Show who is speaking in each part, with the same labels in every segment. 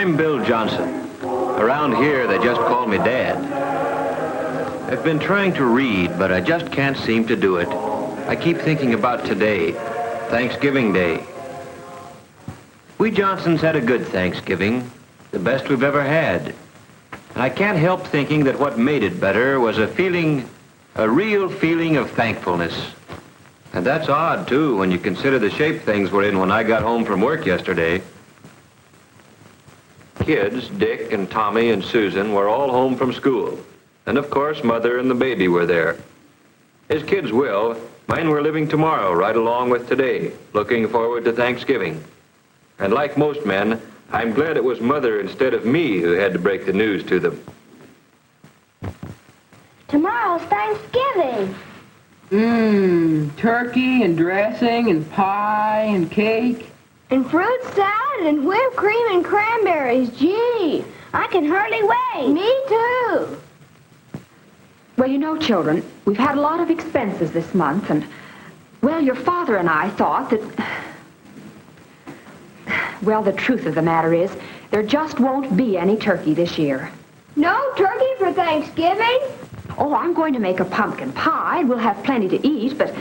Speaker 1: I'm Bill Johnson. Around here, they just call me Dad. I've been trying to read, but I just can't seem to do it. I keep thinking about today, Thanksgiving Day. We Johnsons had a good Thanksgiving, the best we've ever had. And I can't help thinking that what made it better was a real feeling of thankfulness. And that's odd, too, when you consider the shape things were in when I got home from work yesterday. Kids, Dick and Tommy and Susan, were all home from school. And of course, Mother and the baby were there. As kids will, mine were living tomorrow right along with today, looking forward to Thanksgiving. And like most men, I'm glad it was Mother instead of me who had to break the news to them.
Speaker 2: Tomorrow's Thanksgiving.
Speaker 3: Turkey and dressing and pie and cake.
Speaker 2: And fruit salad and whipped cream and cranberries. Gee, I can hardly wait. Me too.
Speaker 4: Well, you know, children, we've had a lot of expenses this month, and, well, your father and I thought that... Well, the truth of the matter is, there just won't be any turkey this year.
Speaker 2: No turkey for Thanksgiving?
Speaker 4: Oh, I'm going to make a pumpkin pie. We'll have plenty to eat, but,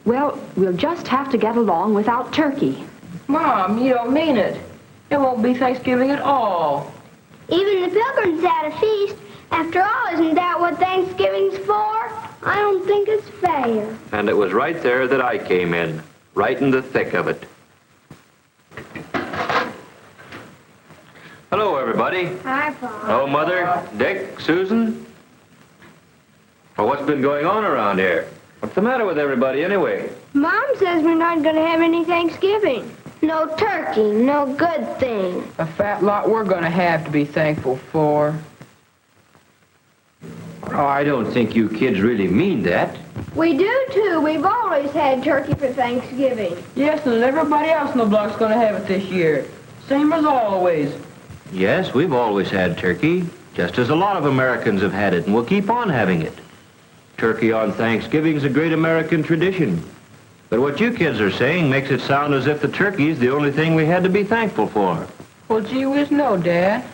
Speaker 4: well, we'll just have to get along without turkey.
Speaker 3: Mom, you don't mean it. It won't be Thanksgiving at all.
Speaker 2: Even the Pilgrims had a feast. After all, isn't that what Thanksgiving's for? I don't think it's fair.
Speaker 1: And it was right there that I came in, right in the thick of it. Hello, everybody.
Speaker 2: Hi, Paul.
Speaker 1: Hello, Mother, Dick, Susan. Well, what's been going on around here? What's the matter with everybody, anyway?
Speaker 2: Mom says we're not going to have any Thanksgiving. No turkey, no good thing.
Speaker 3: A fat lot we're going to have to be thankful for.
Speaker 1: Oh, I don't think you kids really mean that.
Speaker 2: We do, too. We've always had turkey for Thanksgiving.
Speaker 3: Yes, and everybody else in the block's going to have it this year. Same as always.
Speaker 1: Yes, we've always had turkey, just as a lot of Americans have had it, and we'll keep on having it. Turkey on Thanksgiving's a great American tradition. But what you kids are saying makes it sound as if the turkey's the only thing we had to be thankful for.
Speaker 3: Well, gee whiz, no, Dad.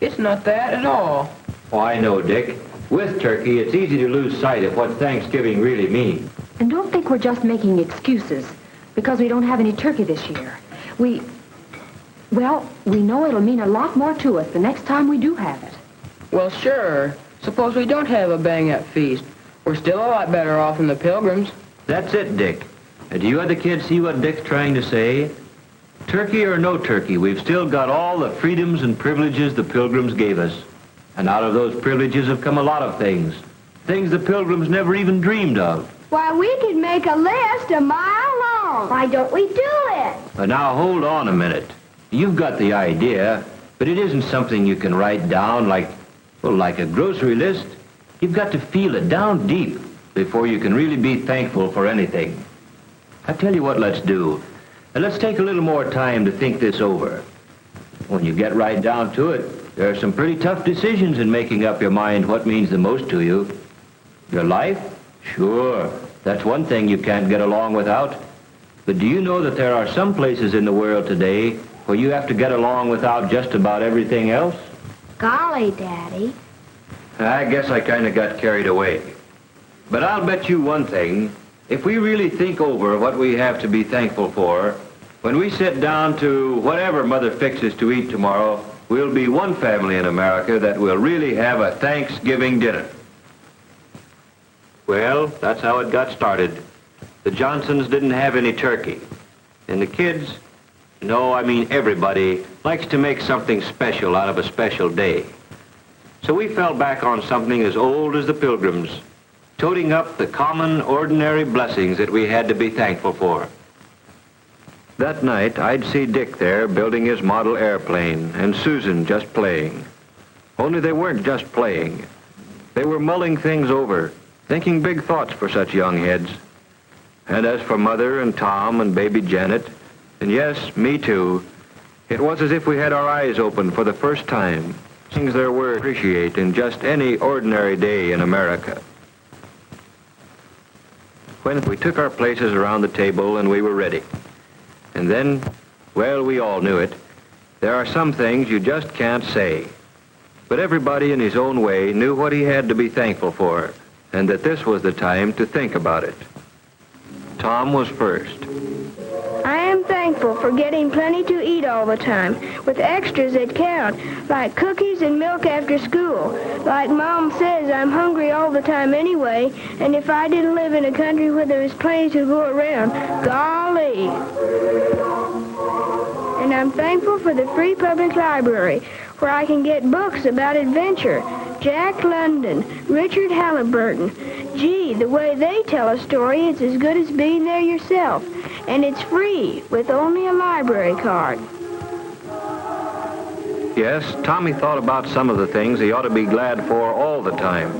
Speaker 3: It's not that at all.
Speaker 1: Oh, I know, Dick. With turkey, it's easy to lose sight of what Thanksgiving really means.
Speaker 4: And don't think we're just making excuses because we don't have any turkey this year. We know it'll mean a lot more to us the next time we do have it.
Speaker 3: Well, sure. Suppose we don't have a bang-up feast. We're still a lot better off than the Pilgrims.
Speaker 1: That's it, Dick. And do you other kids see what Dick's trying to say? Turkey or no turkey, we've still got all the freedoms and privileges the Pilgrims gave us. And out of those privileges have come a lot of things. Things the Pilgrims never even dreamed of.
Speaker 2: Why, we could make a list a mile long. Why don't we do it?
Speaker 1: But now, hold on a minute. You've got the idea, but it isn't something you can write down like a grocery list. You've got to feel it down deep before you can really be thankful for anything. I tell you what let's do. And let's take a little more time to think this over. When you get right down to it, there are some pretty tough decisions in making up your mind what means the most to you. Your life? Sure, that's one thing you can't get along without. But do you know that there are some places in the world today where you have to get along without just about everything else?
Speaker 2: Golly, Daddy.
Speaker 1: I guess I kind of got carried away. But I'll bet you one thing. If we really think over what we have to be thankful for, when we sit down to whatever Mother fixes to eat tomorrow, we'll be one family in America that will really have a Thanksgiving dinner. Well, that's how it got started. The Johnsons didn't have any turkey. And the kids, no, I mean everybody, likes to make something special out of a special day. So we fell back on something as old as the Pilgrims, toting up the common, ordinary blessings that we had to be thankful for. That night, I'd see Dick there building his model airplane and Susan just playing. Only they weren't just playing. They were mulling things over, thinking big thoughts for such young heads. And as for Mother and Tom and baby Janet, and yes, me too, it was as if we had our eyes open for the first time. Things there were to appreciate in just any ordinary day in America. When we took our places around the table and we were ready. And then, well, we all knew it. There are some things you just can't say. But everybody in his own way knew what he had to be thankful for, and that this was the time to think about it. Tom was first.
Speaker 2: I am thankful for getting plenty to eat all the time, with extras that count, like cookies and milk after school. Like Mom says, I'm hungry all the time anyway, and if I didn't live in a country where there was plenty to go around, golly. And I'm thankful for the free public library, where I can get books about adventure. Jack London, Richard Halliburton. Gee, the way they tell a story is as good as being there yourself. And it's free, with only a library card.
Speaker 1: Yes, Tommy thought about some of the things he ought to be glad for all the time.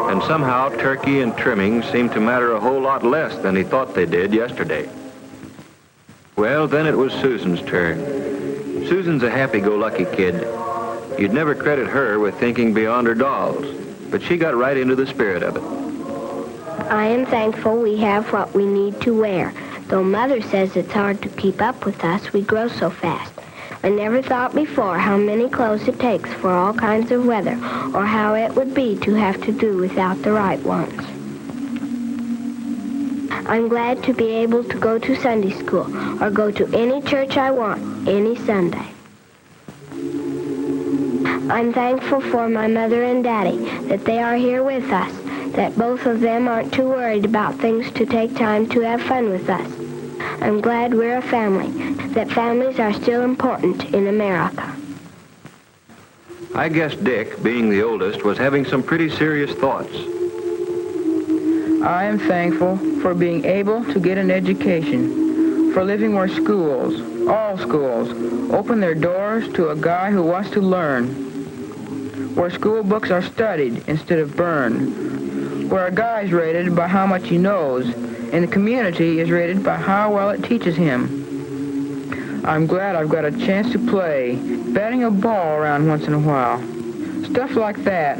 Speaker 1: And somehow turkey and trimmings seemed to matter a whole lot less than he thought they did yesterday. Well, then it was Susan's turn. Susan's a happy-go-lucky kid. You'd never credit her with thinking beyond her dolls, but she got right into the spirit of it.
Speaker 2: I am thankful we have what we need to wear. Though Mother says it's hard to keep up with us, we grow so fast. I never thought before how many clothes it takes for all kinds of weather, or how it would be to have to do without the right ones. I'm glad to be able to go to Sunday school, or go to any church I want, any Sunday. I'm thankful for my mother and daddy, that they are here with us, that both of them aren't too worried about things to take time to have fun with us. I'm glad we're a family, that families are still important in America.
Speaker 1: I guess Dick, being the oldest, was having some pretty serious thoughts.
Speaker 3: I am thankful for being able to get an education, for living where schools, all schools, open their doors to a guy who wants to learn, where school books are studied instead of burned, where a guy is rated by how much he knows, and the community is rated by how well it teaches him. I'm glad I've got a chance to play, batting a ball around once in a while. Stuff like that.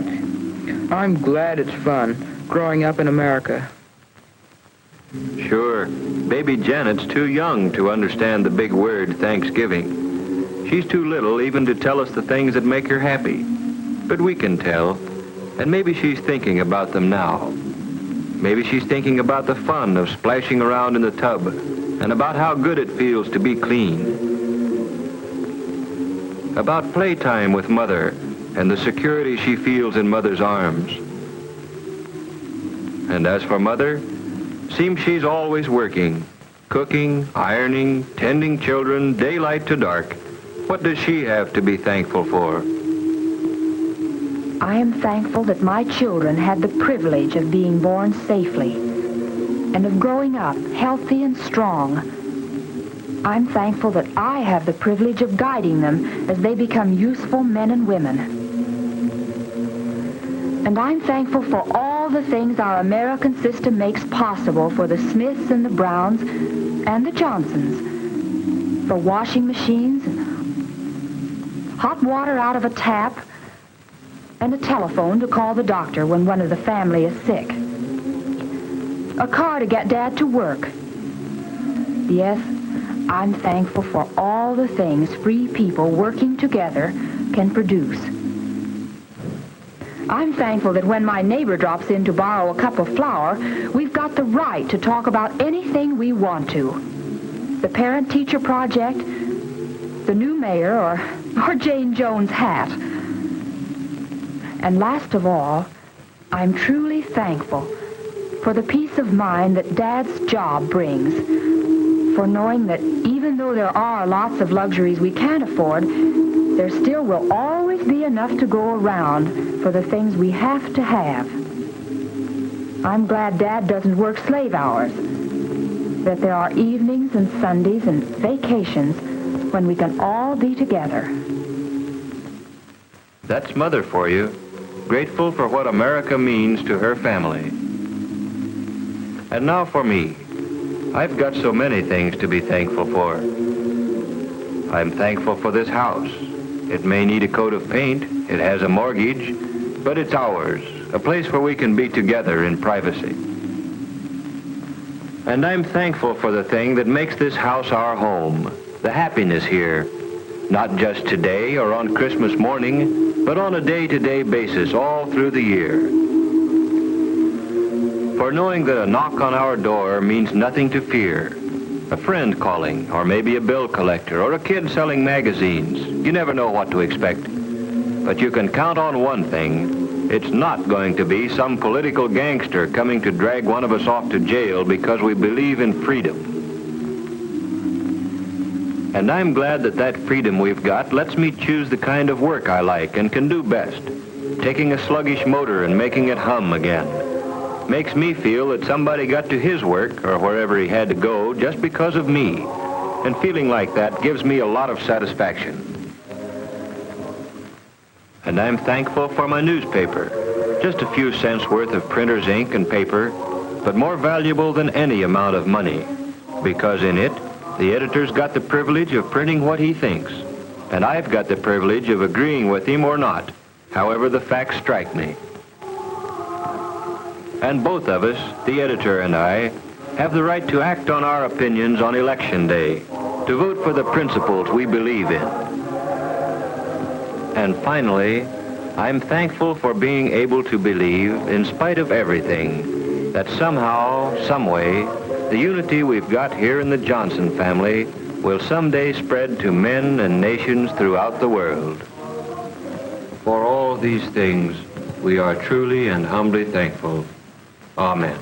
Speaker 3: I'm glad it's fun, growing up in America.
Speaker 1: Sure, baby Janet's too young to understand the big word Thanksgiving. She's too little even to tell us the things that make her happy. But we can tell, and maybe she's thinking about them now. Maybe she's thinking about the fun of splashing around in the tub and about how good it feels to be clean. About playtime with Mother and the security she feels in Mother's arms. And as for Mother, seems she's always working, cooking, ironing, tending children, daylight to dark. What does she have to be thankful for?
Speaker 4: I am thankful that my children had the privilege of being born safely and of growing up healthy and strong. I'm thankful that I have the privilege of guiding them as they become useful men and women. And I'm thankful for all the things our American system makes possible for the Smiths and the Browns and the Johnsons, for washing machines, hot water out of a tap, and a telephone to call the doctor when one of the family is sick. A car to get Dad to work. Yes, I'm thankful for all the things free people working together can produce. I'm thankful that when my neighbor drops in to borrow a cup of flour, we've got the right to talk about anything we want to. The parent-teacher project, the new mayor, or Jane Jones' hat. And last of all, I'm truly thankful for the peace of mind that Dad's job brings, for knowing that even though there are lots of luxuries we can't afford, there still will always be enough to go around for the things we have to have. I'm glad Dad doesn't work slave hours, that there are evenings and Sundays and vacations when we can all be together.
Speaker 1: That's Mother for you, grateful for what America means to her family. And now for me. I've got so many things to be thankful for. I'm thankful for this house. It may need a coat of paint, it has a mortgage, but it's ours, a place where we can be together in privacy. And I'm thankful for the thing that makes this house our home, the happiness here, Not just today or on Christmas morning, but on a day-to-day basis all through the year. For knowing that a knock on our door means nothing to fear. A friend calling, or maybe a bill collector, or a kid selling magazines. You never know what to expect. But you can count on one thing. It's not going to be some political gangster coming to drag one of us off to jail because we believe in freedom. And I'm glad that that freedom we've got lets me choose the kind of work I like and can do best. Taking a sluggish motor and making it hum again. Makes me feel that somebody got to his work, or wherever he had to go, just because of me. And feeling like that gives me a lot of satisfaction. And I'm thankful for my newspaper. Just a few cents worth of printer's ink and paper, but more valuable than any amount of money. Because in it, the editor's got the privilege of printing what he thinks. And I've got the privilege of agreeing with him or not, however the facts strike me. And both of us, the editor and I, have the right to act on our opinions on Election Day, to vote for the principles we believe in. And finally, I'm thankful for being able to believe, in spite of everything, that somehow, someway, the unity we've got here in the Johnson family will someday spread to men and nations throughout the world. For all these things, we are truly and humbly thankful. Amen.